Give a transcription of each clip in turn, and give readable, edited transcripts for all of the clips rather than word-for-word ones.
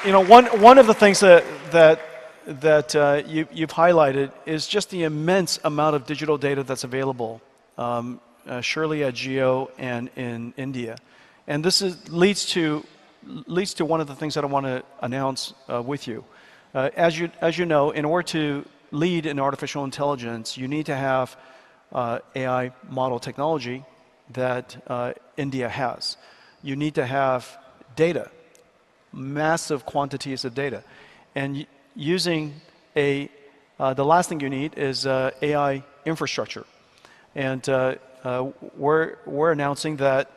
One of the things that you've highlighted is just the immense amount of digital data that's available, surely at Geo and in India. And this leads to one of the things that I want to announce with you. As you know, in order to lead in artificial intelligence, you need to have AI model technology that India has. You need to have data, massive quantities of data. And using the last thing you need is AI infrastructure. And we're announcing that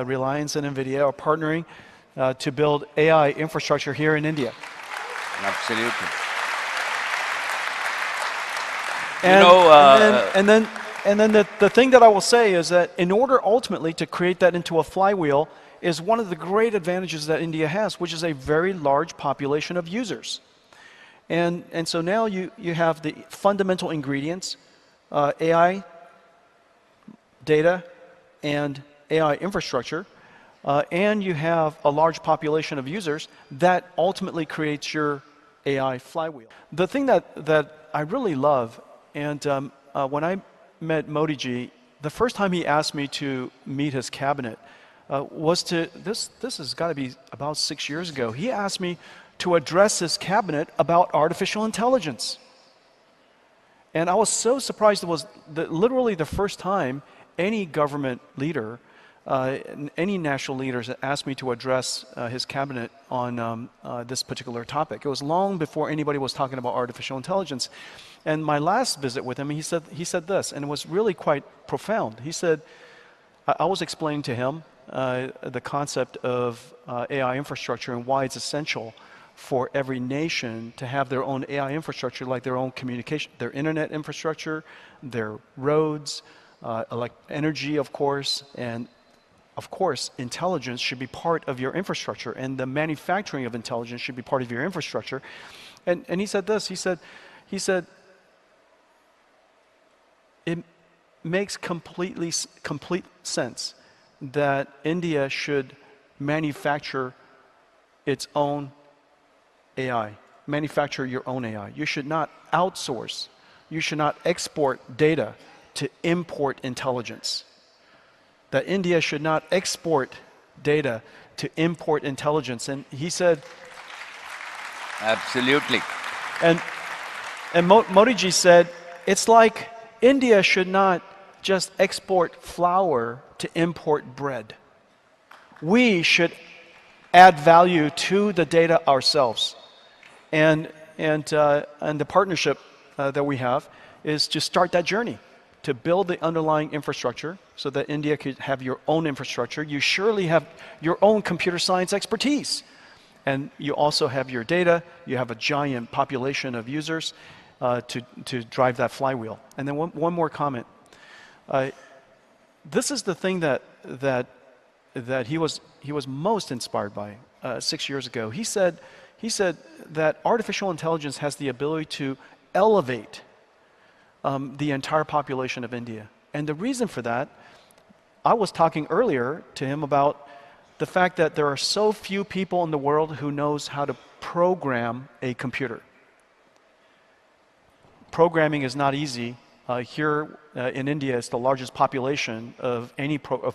Reliance and NVIDIA are partnering to build AI infrastructure here in India. Absolutely. And then the thing that I will say is that in order ultimately to create that into a flywheel is one of the great advantages that India has, which is a very large population of users. And so now you have the fundamental ingredients, AI, data, and AI infrastructure, and you have a large population of users that ultimately creates your AI flywheel. The thing that I really love, and when I met Modi ji, the first time he asked me to meet his cabinet was this has got to be about 6 years ago. He asked me to address his cabinet about artificial intelligence. And I was so surprised. It was literally the first time any government leader, any national leaders asked me to address his cabinet on this particular topic. It was long before anybody was talking about artificial intelligence. And my last visit with him, he said this, and it was really quite profound. He said, I was explaining to him the concept of AI infrastructure and why it's essential for every nation to have their own AI infrastructure, like their own communication, their internet infrastructure, their roads, like energy, of course, and of course, intelligence should be part of your infrastructure, and the manufacturing of intelligence should be part of your infrastructure. And he said this, he said, it makes complete sense that India should manufacture its own AI, manufacture your own AI. You should not outsource, you should not export data to import intelligence. That India should not export data to import intelligence. And he said... Absolutely. And Modi ji said, it's like India should not just export flour to import bread. We should add value to the data ourselves. And the partnership that we have is to start that journey, to build the underlying infrastructure so that India could have your own infrastructure. You surely have your own computer science expertise. And you also have your data, you have a giant population of users to drive that flywheel. And then one more comment. This is the thing that he was most inspired by 6 years ago. He said that artificial intelligence has the ability to elevate the entire population of India. And the reason for that, I was talking earlier to him about the fact that there are so few people in the world who knows how to program a computer. Programming is not easy. Here in India, it's the largest population of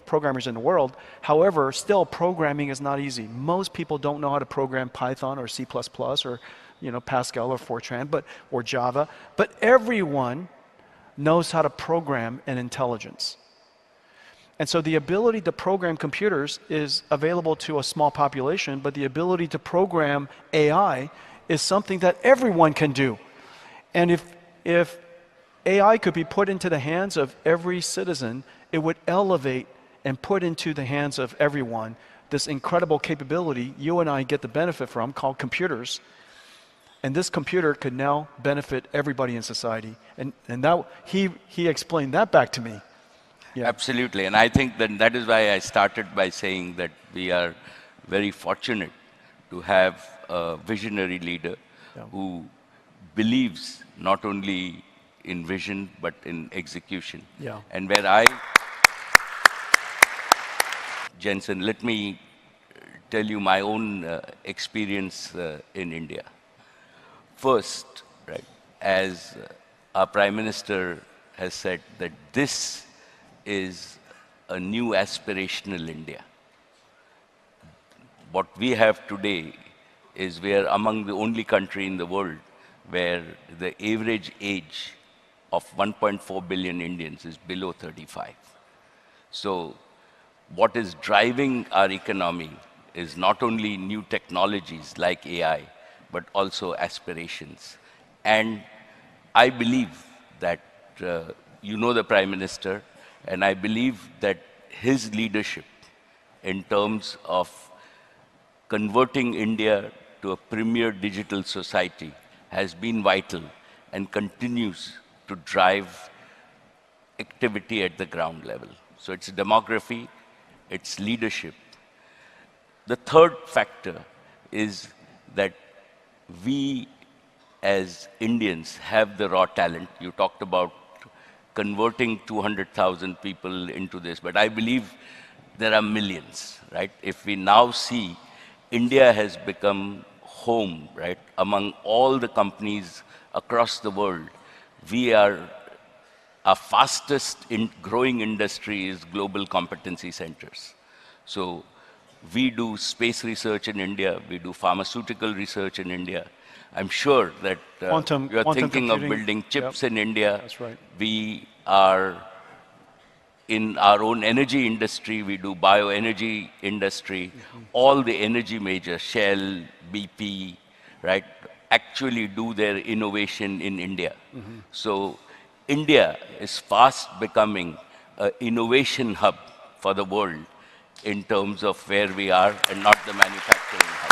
programmers in the world. However, still programming is not easy. Most people don't know how to program Python or C++ or Pascal or Fortran or Java, but everyone knows how to program an intelligence. And so the ability to program computers is available to a small population, but the ability to program AI is something that everyone can do. And if AI could be put into the hands of every citizen, it would elevate and put into the hands of everyone this incredible capability you and I get the benefit from, called computers. And this computer could now benefit everybody in society. And that, he explained that back to me. Yeah. Absolutely. And I think that is why I started by saying that we are very fortunate to have a visionary leader who believes not only in vision but in execution. Yeah. And Jensen, let me tell you my own experience in India. First, right, as our Prime Minister has said, that this is a new aspirational India. What we have today is we are among the only country in the world where the average age of 1.4 billion Indians is below 35. So what is driving our economy is not only new technologies like AI, but also aspirations. And I believe that you know the Prime Minister, and I believe that his leadership in terms of converting India to a premier digital society has been vital and continues to drive activity at the ground level. So it's demography, it's leadership. The third factor is that we as Indians have the raw talent. You talked about converting 200,000 people into this, but I believe there are millions, right? If we now see India has become home, right, among all the companies across the world, we are our fastest growing industry is global competency centers. So we do space research in India, we do pharmaceutical research in India. I'm sure that we are thinking of building chips in India. That's right. We are in our own energy industry, we do bioenergy industry. All the energy majors, Shell, BP, right, actually do their innovation in India. So India is fast becoming an innovation hub for the world in terms of where we are and not the manufacturing hub.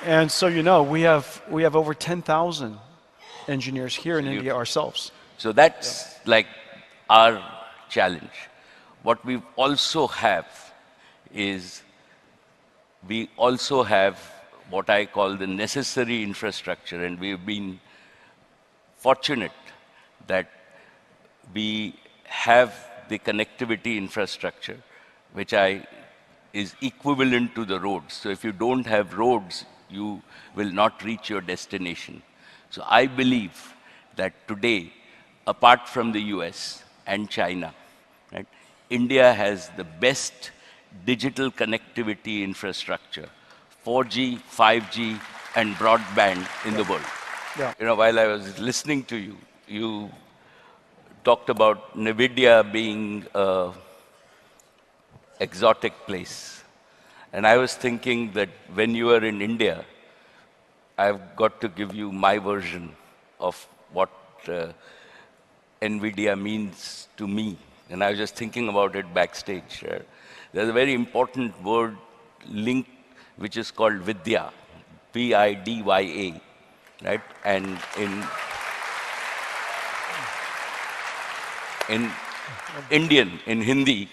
And so you know, we have over 10,000 engineers here in India ourselves. So that's like our challenge. What we also have is we also have what I call the necessary infrastructure, and we've been fortunate that we have the connectivity infrastructure, which is equivalent to the roads. So if you don't have roads, you will not reach your destination. So I believe that today, apart from the US and China, right, India has the best digital connectivity infrastructure, 4G, 5G, and broadband in the world. Yeah. You know, while I was listening to you, you talked about NVIDIA being an exotic place. And I was thinking that when you are in India, I've got to give you my version of what NVIDIA means to me. And I was just thinking about it backstage. There's a very important word link which is called Vidya, Vidya, right? And in Indian, in Hindi,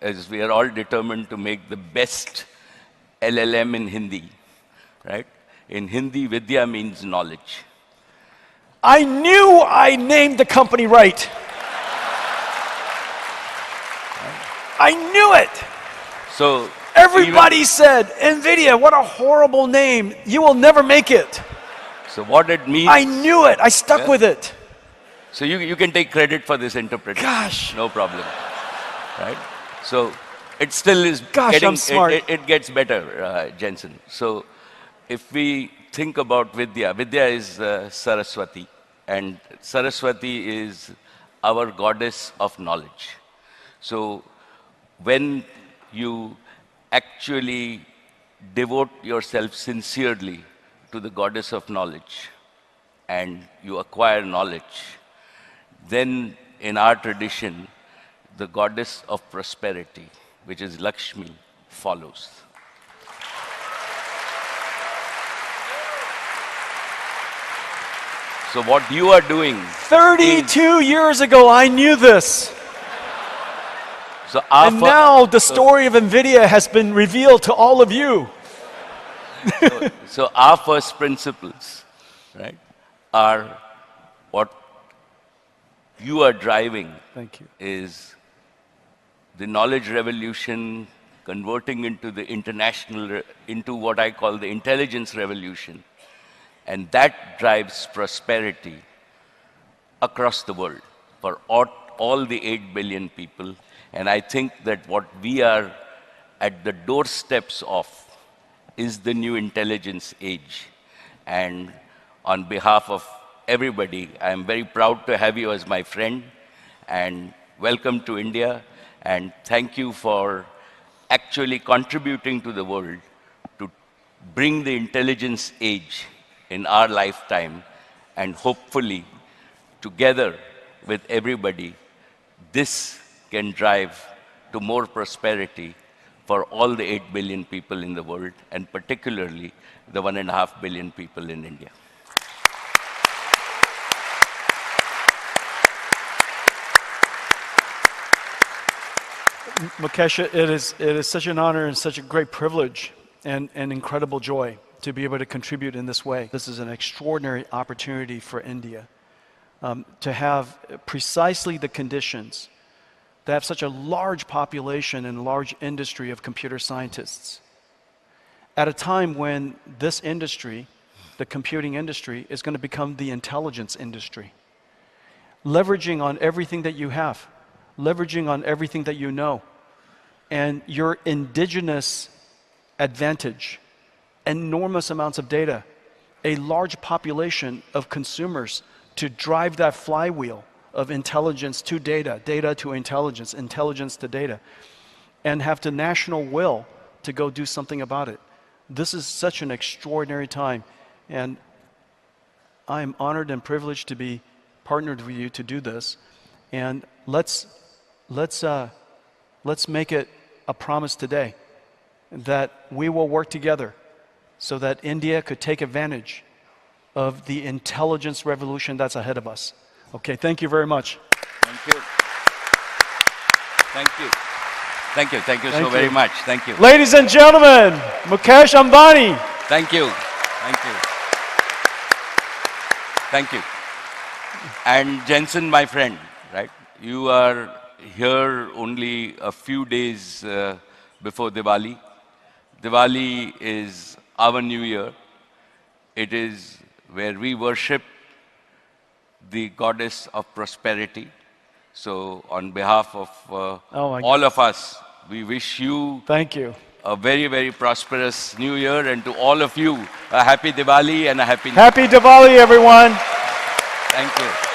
as we are all determined to make the best LLM in Hindi, right? In Hindi, Vidya means knowledge. I knew I named the company right. I knew it. So everybody said, NVIDIA, what a horrible name. You will never make it. So what it means... I knew it. I stuck with it. So you can take credit for this interpretation. Gosh. No problem. Right? So it still is I'm smart. It gets better, Jensen. So if we think about Vidya, Vidya is Saraswati. And Saraswati is our goddess of knowledge. So when you actually devote yourself sincerely to the goddess of knowledge and you acquire knowledge, then in our tradition, the goddess of prosperity, which is Lakshmi, follows. So what you are doing... 32 years ago, I knew this. So and now the story of NVIDIA has been revealed to all of you. So our first principles, right, are what you are driving. Thank you. Is the knowledge revolution converting into the into what I call the intelligence revolution. And that drives prosperity across the world for all the 8 billion people. And I think that what we are at the doorsteps of is the new intelligence age. And on behalf of everybody, I am very proud to have you as my friend, and welcome to India, and thank you for actually contributing to the world to bring the intelligence age in our lifetime, and hopefully together with everybody, this can drive to more prosperity for all the 8 billion people in the world, and particularly the 1.5 billion people in India. Mukesh, it is such an honor and such a great privilege and incredible joy to be able to contribute in this way. This is an extraordinary opportunity for India to have precisely the conditions to have such a large population and large industry of computer scientists at a time when this industry, the computing industry, is going to become the intelligence industry. Leveraging on everything that you have, leveraging on everything that you know, and your indigenous advantage, enormous amounts of data, a large population of consumers to drive that flywheel of intelligence to data, data to intelligence, intelligence to data, and have the national will to go do something about it. This is such an extraordinary time, and I am honored and privileged to be partnered with you to do this. And let's make it a promise today that we will work together so that India could take advantage of the intelligence revolution that's ahead of us. Okay, thank you very much. Thank you. Thank you. Thank you. Thank you so very much. Thank you. Ladies and gentlemen, Mukesh Ambani. Thank you. Thank you. Thank you. And Jensen, my friend, right? You are here only a few days before Diwali. Diwali is our new year. It is where we worship the goddess of prosperity. So on behalf of all of us, we wish you Thank you. a very, very prosperous new year, and to all of you, a happy Diwali and a happy Happy Diwali, everyone. Thank you.